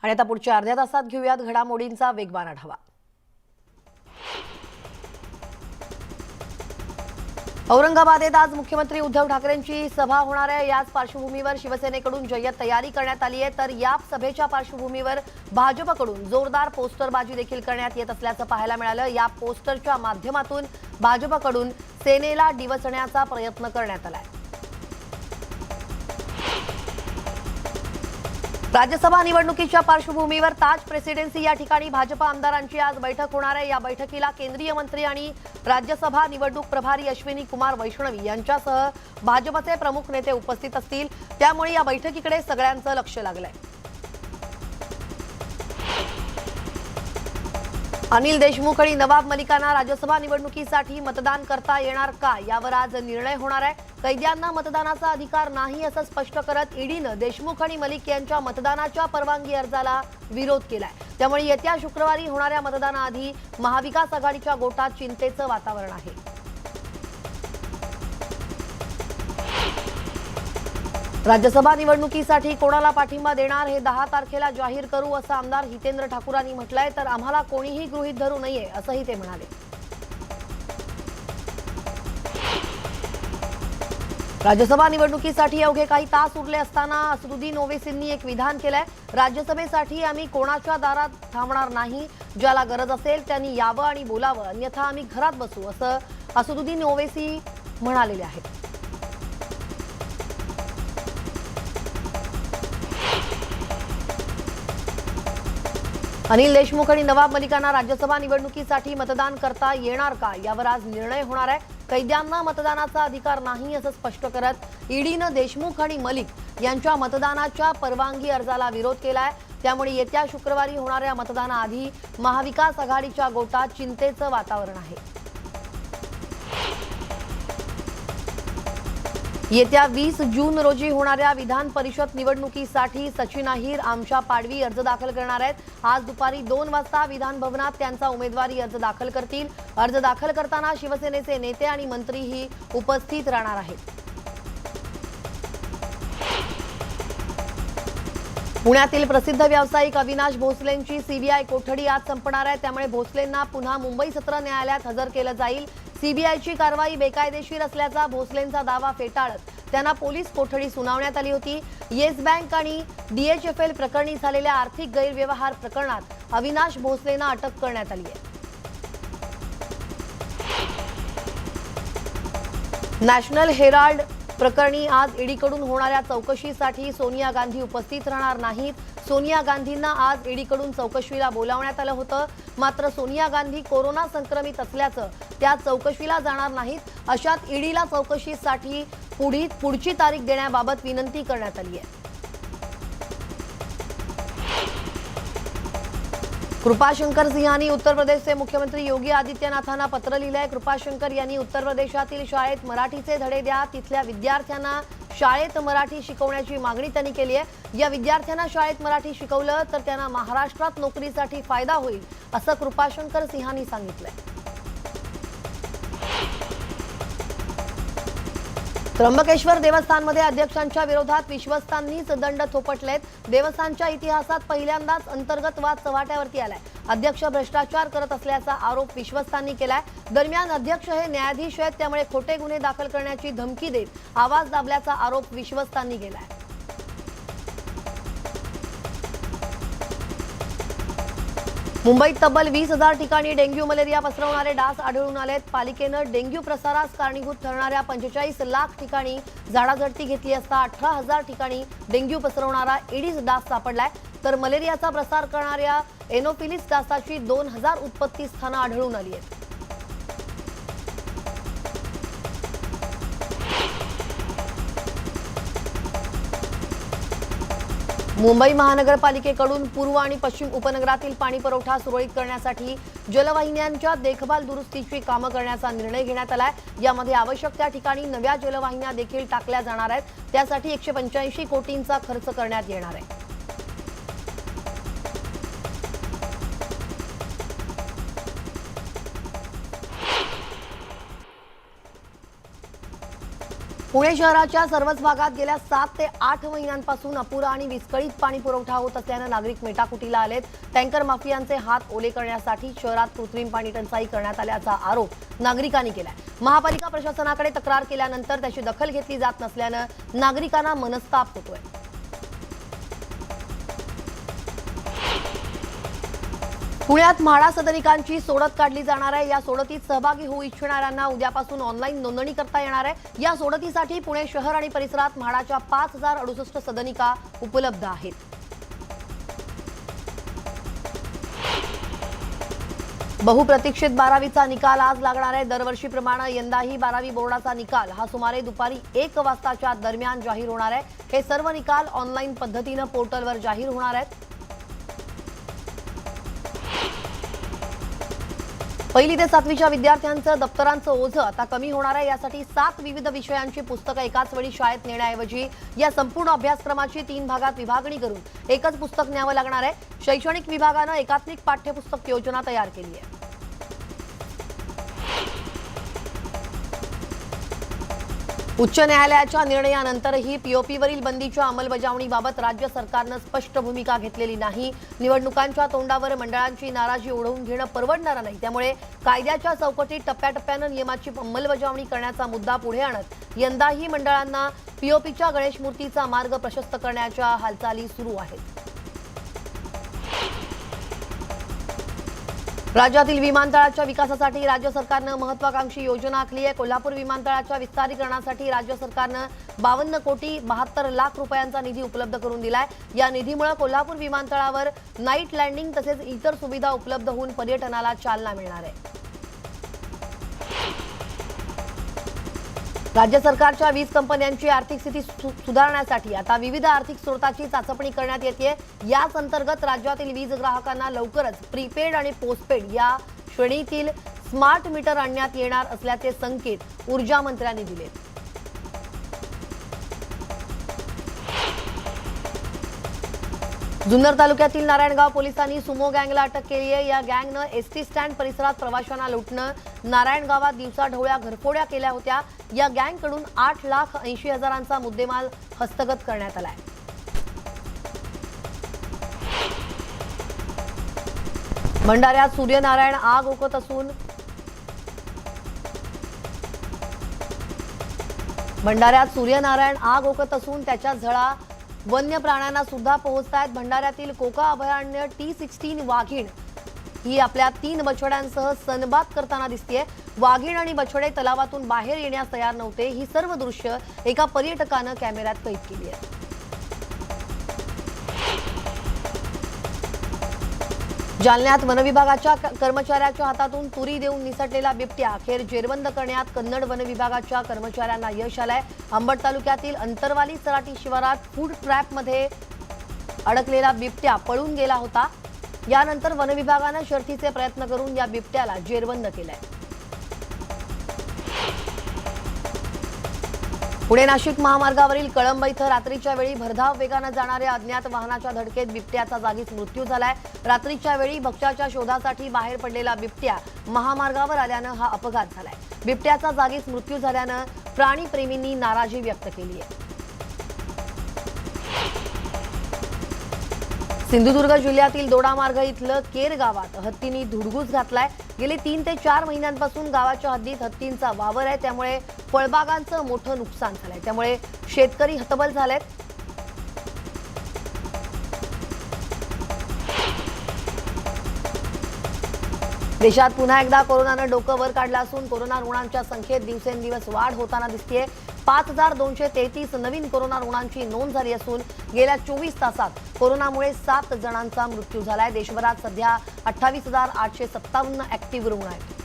आणि आता पुढच्या अर्ध्या तासात घेऊयात घडामोडींचा वेगवान आढावा। औरंगाबादेत आज मुख्यमंत्री उद्धव ठाकरेंची सभा होणार आहे। याच पार्श्वभूमीवर शिवसेनेकडून जय्यत तयारी करण्यात आली आहे। तर या सभेच्या पार्श्वभूमीवर भाजपकडून जोरदार पोस्टरबाजी देखील करण्यात येत असल्याचं पाहायला मिळालं। या पोस्टरच्या माध्यमातून भाजपकडून सेनेला डिवचण्याचा प्रयत्न करण्यात आलाय। राज्यसभा निवडणुकीच्या पार्श्वभूमीवर ताज प्रेसिडेन्सी या ठिकाणी भाजप आमदारांची आज बैठक होणार आहे। या बैठकीला केंद्रीय मंत्री आणि राज्यसभा निवडणूक प्रभारी अश्विनी कुमार वैष्णवी यांच्यासह भाजपचे प्रमुख नेते उपस्थित असतील। त्यामुळे या बैठकीकडे सगळ्यांचं लक्ष लागलंय। अनिल देशमुख आणि नवाब मलिकांना राज्यसभा निवडणुकीसाठी मतदान करता येणार का यावर आज निर्णय होणार आहे। कैद्यांना मतदानाचा अधिकार नाही असं स्पष्ट करत ईडीनं देशमुख आणि मलिक यांच्या मतदानाच्या परवानगी अर्जाला विरोध केलाय। त्यामुळे येत्या शुक्रवारी होणाऱ्या मतदानाआधी महाविकास आघाडीच्या गोटात चिंतेचं वातावरण आहे। राज्यसभा निवडणुकीसाठी कोणाला पाठिंबा देणार हे 10 तारखेला जाहीर करू असं आमदार हितेंद्र ठाकूरांनी म्हटलंय। तर आम्हाला कोणीही गृहीत धरू नये असंही ते म्हणाले। राज्यसभा निवडणुकीसाठी अवघे काही तास उरले असताना असदुद्दीन ओवैसींनी एक विधान केलंय। राज्यसभेसाठी आम्ही कोणाच्या दारात थांबणार नाही, ज्याला गरज असेल त्यांनी यावं आणि बोलावं, अन्यथा आम्ही घरात बसू असं असदुद्दीन ओवैसी म्हणालेले आहेत। अनिल देशमुख आणि नवाब मलिकांना राज्यसभा निवडणुकीसाठी मतदान करता येणार का यावर आज निर्णय होणार आहे। कैद्यांना मतदानाचा अधिकार नाही असं स्पष्ट करत ईडीनं देशमुख आणि मलिक यांच्या मतदानाच्या परवानगी अर्जाला विरोध केलाय। त्यामुळे येत्या शुक्रवारी होणाऱ्या मतदानाआधी महाविकास आघाडीच्या गोटात चिंतेचं वातावरण आहे। येत्या 20 जून रोजी होणाऱ्या विधान परिषद निवडणुकीसाठी सचिन अहिर, आमशा पाडवी अर्ज दाखल करणार आहेत। आज दुपारी 2 वाजता विधान भवनात त्यांचा उमेदवारी अर्ज दाखल करतील। अर्ज दाखल करताना शिवसेनेचे नेते आणि मंत्रीही उपस्थित राहणार आहेत। पुण्यातील प्रसिद्ध व्यावसायिक अविनाश भोसलेंची सीबीआय कोठडी आज संपणार आहे। त्यामुळे भोसलेंना पुन्हा मुंबई सत्र न्यायालयात हजर केलं जाईल। सीबीआयची कारवाई बेकायदेशीर असल्याचा भोसलेंचा दावा फेटाळत त्यांना पोलीस कोठडी सुनावण्यात आली होती। येस बँक आणि डीएचएफएल प्रकरणी झालेल्या आर्थिक गैरव्यवहार प्रकरणात अविनाश भोसलेंना अटक करण्यात आली आहे। नॅशनल हेराल्ड प्रकरणी आज ईडीकडून होणाऱ्या चौकशीसाठी सोनिया गांधी उपस्थित राहणार नाहीत। सोनिया गांधींना आज ईडीकडून चौकशीला बोलावण्यात आलं होतं, मात्र सोनिया गांधी कोरोना संक्रमित असल्याचं त्या चौकशीला जाणार नाहीत। अशात ईडीला चौकशीसाठी पुढची तारीख देण्याबाबत विनंती करण्यात आली आहे। कृपाशंकर सिंहांनी उत्तर प्रदेशचे मुख्यमंत्री योगी आदित्यनाथांना पत्र लिहिलंय। कृपाशंकर यांनी उत्तर प्रदेशातील शाळेत मराठीचे धडे द्या, तिथल्या विद्यार्थ्यांना शाळेत मराठी शिकवण्याची मागणी त्यांनी केली आहे। या विद्यार्थ्यांना शाळेत मराठी शिकवलं तर त्यांना महाराष्ट्रात नोकरीसाठी फायदा होईल असं कृपाशंकर सिंहांनी सांगितलंय। त्र्यंबकेश्वर देवस्थानमध्ये अध्यक्षांच्या विरोधात विश्वस्तांनीच दंड थोपटलेत। देवस्थानच्या इतिहासात पहिल्यांदाच अंतर्गत वाद चव्हाट्यावरती आलाय। अध्यक्ष भ्रष्टाचार करत असल्याचा आरोप विश्वस्तांनी केलाय। दरम्यान अध्यक्ष हे न्यायाधीश आहेत, त्यामुळे खोटे गुन्हे दाखल करण्याची धमकी देत आवाज दाबल्याचा आरोप विश्वस्तांनी केलाय। मुंबईत तब्बल 20,000 ठिकाणी डेंग्यू मलेरिया पसरवणारे डास आढळून आलेत। पालिकेनं डेंग्यू प्रसारास कारणीभूत ठरणाऱ्या 45 लाख ठिकाणी झाडाझडती घेतली असता 18,000 ठिकाणी डेंग्यू पसरवणारा एडिस डास सापडलाय। तर मलेरियाचा प्रसार करणाऱ्या एनोफिलिस डासाची 2000 उत्पत्ती स्थानं आढळून आली आहेत। मुंबई महानगरपालिकेकडून पूर्व आणि पश्चिम उपनगरातील पाणी पुरवठा सुरळीत करण्यासाठी जलवाहिन्यांच्या देखभाल दुरुस्तीची कामं करण्याचा निर्णय घेण्यात आलाय। यामध्ये आवश्यक त्या ठिकाणी नव्या जलवाहिन्या देखील टाकल्या जाणार आहेत। त्यासाठी 185 कोटींचा खर्च करण्यात येणार आहे। पुणे शहराच्या सर्वच भागात गेल्या 7 ते 8 महिन्यांपासून अपुरा आणि विस्कळीत पाणी पुरवठा होत असल्यानं नागरिक मेटाकुटीला आलेत। टँकर माफियांचे हात ओले करण्यासाठी शहरात कृत्रिम पाणी टंचाई करण्यात आल्याचा आरोप नागरिकांनी केलाय। महापालिका प्रशासनाकडे तक्रार केल्यानंतर त्याची दखल घेतली जात नसल्यानं नागरिकांना मनस्ताप होतोय। पुण्यात म्हाडा सदनिकांची सोडत काढली जाणार आहे। या सोडतीत सहभागी होऊ इच्छिणाऱ्यांना उद्यापासून ऑनलाईन नोंदणी करता येणार आहे। या सोडतीसाठी पुणे शहर आणि परिसरात म्हाडाच्या 5068 सदनिका उपलब्ध आहेत। बहुप्रतीक्षित 12वीचा निकाल आज लागणार आहे। दरवर्षीप्रमाणे यंदाही 12वी बोर्डाचा निकाल हा सुमारे दुपारी 1 वाजताच्या दरम्यान जाहीर होणार आहे। हे सर्व निकाल ऑनलाईन पद्धतीने पोर्टलवर जाहीर होणार आहेत। पहिली ते 7वीच्या विद्यार्थ्यांचं दप्तरांचं ओझं आता कमी होणार आहे। यासाठी 7 विविध विषयांची पुस्तकं एकाच वेळी शाळेत नेण्याऐवजी या संपूर्ण अभ्यासक्रमाची 3 भागात विभागणी करून एकच पुस्तक न्यावं लागणार आहे। शैक्षणिक विभागानं एकात्मिक पाठ्यपुस्तक योजना तयार केली आहे। उच्च न्यायालयाच्या निर्णयानंतरही पीओपीवरील बंदीच्या अंमलबजावणीबाबत राज्य सरकारनं स्पष्ट भूमिका घेतलेली नाही। निवडणुकांच्या तोंडावर मंडळांची नाराजी ओढवून घेणं परवडणार नाही। त्यामुळे कायद्याच्या चौकटीत टप्प्याटप्प्यानं नियमाची अंमलबजावणी करण्याचा मुद्दा पुढे आणत यंदाही मंडळांना पीओपीच्या गणेश मूर्तीचा मार्ग प्रशस्त करण्याच्या हालचाली सुरू आहेत। राज्यातील विमानतळाच्या विकासासाठी राज्य सरकारनं महत्त्वाकांक्षी योजना आखली आहे। कोल्हापूर विमानतळाच्या विस्तारीकरणासाठी राज्य सरकारनं 52 कोटी 72 लाख रुपयांचा निधी उपलब्ध करून दिलाय। या निधीमुळे कोल्हापूर विमानतळावर नाईट लँडिंग तसेच इतर सुविधा उपलब्ध होऊन पर्यटनाला चालना मिळणार आहे। राज्य सरकारच्या वीज कंपन्यांची आर्थिक स्थिती सुधारण्यासाठी आता विविध आर्थिक स्रोतांची चाचपणी करण्यात येते। याच अंतर्गत राज्यातील वीज ग्राहकांना लवकरच प्रीपेड आणि पोस्टपेड या श्रेणीतील स्मार्ट मीटर आणण्यात येणार असल्याचे संकेत ऊर्जा मंत्र्यांनी दिले। जुन्नर तालुक्यातील नारायणगाव पोलिसांनी सुमो गँगला अटक केली आहे। या गँगनं एसटी स्टँड परिसरात प्रवाशांना लुटणं, नारायणगावात दिवसाढवळ्या घरफोड्या केल्या होत्या। या गँगकडून 8,80,000चा मुद्देमाल हस्तगत करण्यात आलाय। भंडाऱ्यात सूर्यनारायण आग ओकत असून त्याच्या झळा वन्य प्राण्यांना सुद्धा पोहोचतायत। भंडाऱ्यातील कोका अभयारण्य T16 वाघीण ही आपल्या 3 बछड्यांसह सनबात करताना दिसतेय। वाघीण आणि बछडे तलावातून बाहेर येण्यास तयार नव्हते। ही सर्व दृश्य एका पर्यटकानं कॅमेऱ्यात कैद केली आहे। जालन्यात वनविभागाच्या कर्मचाऱ्याच्या हातातून तुरी देऊन निसटलेला बिबट्या अखेर जेरबंद करण्यात कन्नड वनविभागाच्या कर्मचाऱ्यांना यश आलंय। अंबड तालुक्यातील अंतरवाली सराटी शिवारात फूड ट्रॅपमध्ये अडकलेला बिबट्या पळून गेला होता। यानंतर वनविभागानं शर्थीचे प्रयत्न करून या बिबट्याला जेरबंद केलंय। पुणे नाशिक महामार्गावरील कळंब इथं रात्रीच्या वेळी भरधाव वेगानं जाणाऱ्या अज्ञात वाहनाच्या धडकेत बिबट्याचा जागीच मृत्यू झालाय। रात्रीच्या वेळी भक्ष्याच्या शोधासाठी बाहेर पडलेला बिबट्या महामार्गावर आल्यानं हा अपघात झालाय। बिबट्याचा जागीच मृत्यू झाल्यानं प्राणीप्रेमींनी नाराजी व्यक्त केली आहे। सिंधुदुर्ग जिल्ह्यातील दोडामार्ग इथलं केर गावात हत्तींनी धुडगूस घातलाय। गेले 3 ते 4 महिन्यांपासून गावाच्या हद्दीत हत्तींचा वावर आहे। त्यामुळे फळबागांचं मोठं नुकसान झालंय। त्यामुळे शेतकरी हतबल झालेत। देशात पुन्हा एकदा कोरोनानं डोकं वर काढलं असून कोरोना रुग्णांच्या संख्येत दिवसेंदिवस वाढ होताना दिसतेय। 5233 नवीन कोरोना रुग्णांची नोंद झाली असून गेल्या 24 तासात कोरोनामुळे 7 जणांचा मृत्यू झालाय। देशभरात सध्या 28,857 ऍक्टिव्ह रुग्ण आहेत।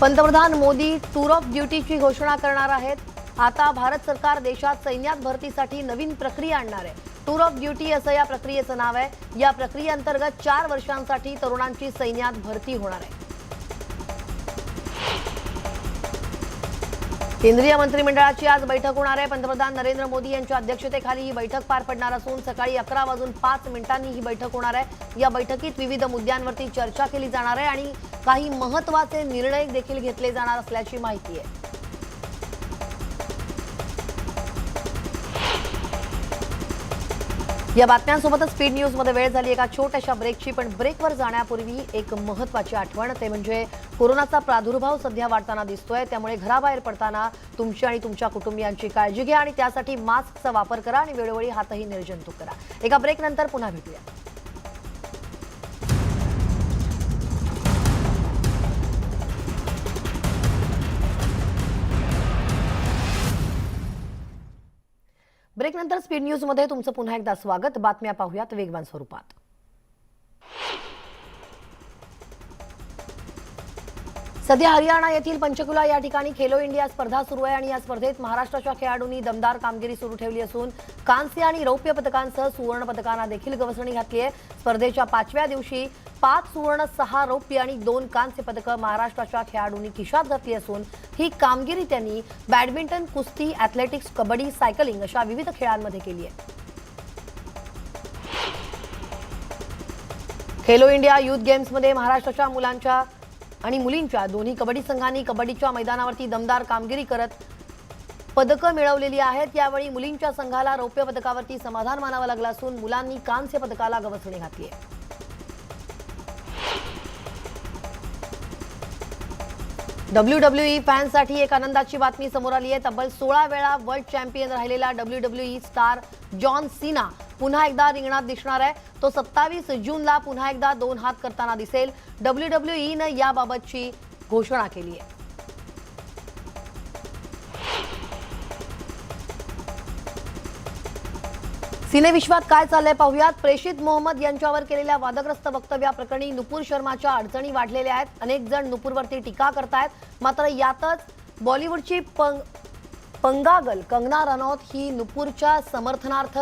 पंतप्रधान मोदी टूर ऑफ ड्युटीची घोषणा करणार आहेत। आता भारत सरकार देशात सैन्यात भरतीसाठी नवीन प्रक्रिया आणणार आहे। टूर ऑफ ड्युटी असं या प्रक्रियेचं नाव आहे। या प्रक्रियेअंतर्गत 4 वर्षांसाठी तरुणांची सैन्यात भरती होणार आहे। केंद्रीय मंत्रिमंडळाची आज बैठक होणार आहे। पंतप्रधान नरेंद्र मोदी यांच्या अध्यक्षतेखाली ही बैठक पार पडणार असून सकाळी 11:05 ही बैठक होणार आहे। या बैठकीत विविध मुद्द्यांवरती चर्चा केली जाणार आहे आणि काही महत्त्वाचे निर्णय देखील घेतले जाणार असल्याची माहिती आहे. या बातम्यांसोबतच स्पीड न्यूज मध्ये वेळ झाली एका छोट्याशा ब्रेकची. पण ब्रेकवर जाण्यापूर्वी एक महत्त्वाची आठवण, ते म्हणजे कोरोनाचा प्रादुर्भाव सध्या वाढताना दिसतोय. त्यामुळे घराबाहेर पडताना तुमची आणि तुमच्या कुटुंबियांची काळजी घ्या आणि त्यासाठी मास्कचा वापर करा आणि वेळोवेळी हातही निर्जंतुक करा. एका ब्रेक नंतर पुन्हा भेटूया. ब्रेक नंतर स्पीड न्यूज मध्ये तुमचं पुन्हा एकदा स्वागत. बातम्या पाहूयात वेगवान स्वरूपात. सध्या हरियाणा येथील पंचकुला या ठिकाणी खेलो इंडिया स्पर्धा सुरू आहे आणि या स्पर्धेत महाराष्ट्राच्या खेळाडूंनी दमदार कामगिरी सुरू ठेवली असून कांस्य आणि रौप्य पदकांसह सुवर्ण पदकांना देखील गवसणी घातली आहे. स्पर्धेच्या 5व्या दिवशी 5 सुवर्ण, 6 रौप्य आणि 2 कांस्य पदकं महाराष्ट्राच्या खेळाडूंनी खिशात घातली असून ही कामगिरी त्यांनी बॅडमिंटन, कुस्ती, ॲथलेटिक्स, कबड्डी, सायकलिंग अशा विविध खेळांमध्ये केली आहे. खेलो इंडिया युथ गेम्समध्ये महाराष्ट्राच्या मुलांच्या आणि मुलींच्या दोन्ही कबड्डी संघांनी कबड्डीच्या मैदानावरती दमदार कामगिरी करत पदकं मिळवलेली आहेत. यावेळी मुलींच्या संघाला रौप्य पदकावरती समाधान मानावं लागलं असून मुलांनी कांस्य पदकाला गवसणी घातली आहे. WWE फॅन्ससाठी एक आनंदाची बातमी समोर आली आहे. तब्बल 16 वेळा वर्ल्ड चॅम्पियन राहिलेला WWE स्टार जॉन सीना पुन्हा एकदा रिंगणात दिसणार आहे. तो 27 जूनला पुन्हा एकदा 2 हात करताना दिसेल. WWEनं याबाबतची घोषणा केली आहे. सिनेविश्वात काय चाललंय पाहूयात. प्रेषित मोहम्मद यांच्यावर केलेल्या वादग्रस्त वक्तव्याप्रकरणी नुपूर शर्माच्या अडचणी वाढलेल्या आहेत. अनेक जण नुपूरवरती टीका करतायत. मात्र यातच बॉलिवूडची पंगागल कंगना रनौत ही नुपूरच्या समर्थनार्थ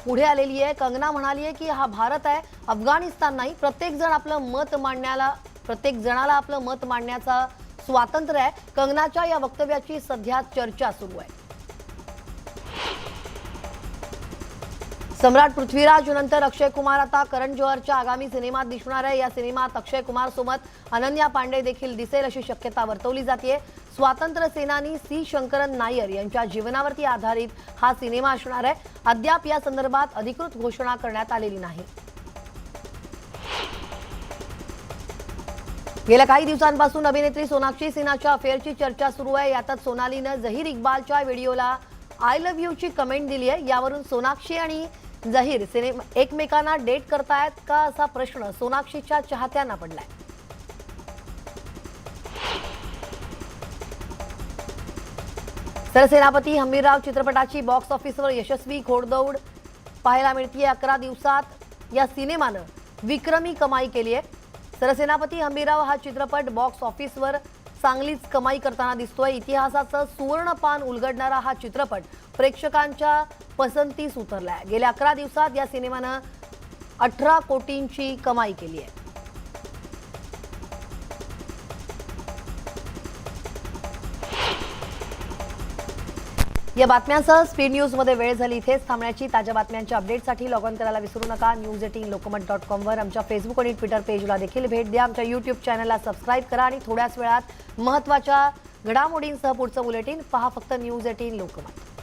पुढे आलेली आहे. कंगना म्हणाली आहे की हा भारत आहे, अफगाणिस्तान नाही. प्रत्येक जणाला आपलं मत मांडण्याचा स्वातंत्र्य आहे. कंगनाच्या या वक्तव्याची सध्या चर्चा सुरू आहे. सम्राट पृथ्वीराज नंतर अक्षय कुमार आता करण जोहरच्या आगामी सिनेमात दिसणार आहे. या सिनेमात अक्षय कुमार सोबत अनन्या पांडे देखील दिसेल अशी शक्यता वर्तवली जाते. स्वातंत्र्य सेनानी सी शंकरन नायर यांच्या जीवनावरती आधारित हा सिनेमा असणार आहे. अद्याप या संदर्भात अधिकृत घोषणा करण्यात आलेली नाही. गेल्या काही दिवसांपासून अभिनेत्री सोनाक्षी सिन्हाच्या अफेअरची चर्चा सुरू आहे. यातच सोनालीनं झहीर इक्बालच्या व्हिडिओला आय लव्ह यू ची कमेंट दिली आहे. यावरून सोनाक्षी आणि झहीर एकमेकांना डेट करतायत का असा प्रश्न सोनाक्षीच्या चाहत्यांना पडलाय. सरसेनापती हंबीरराव चित्रपटाची बॉक्स ऑफिसवर यशस्वी घोडदौड पाहायला मिळतीये. 11 दिवसात या सिनेमानं विक्रमी कमाई केली आहे. सरसेनापती हंबीरराव हा चित्रपट बॉक्स ऑफिसवर चांगलीच कमाई करताना दिसतोय. इतिहासाचं सुवर्णपान उलगडणारा हा चित्रपट प्रेक्षकांच्या पसंतीस उतरलाय. गेल्या 11 दिवसात या सिनेमानं 18 कोटींची कमाई केली आहे. या बातम्यांसह स्पीड न्यूज मध्ये वेळ झाली इथेच थांबण्याची. ताज्या बातम्यांच्या अपडेटसाठी लॉग ऑन करायला विसरू नका. news18lokmath.com वर आमच्या फेसबुक आणि ट्विटर पेजला देखील भेट द्या. आमच्या YouTube चॅनलला सबस्क्राईब करा आणि थोड्याच वेळात महत्त्वाच्या घडामोडींसह पुढचं बुलेटिन पहा फक्त News18 लोकमत.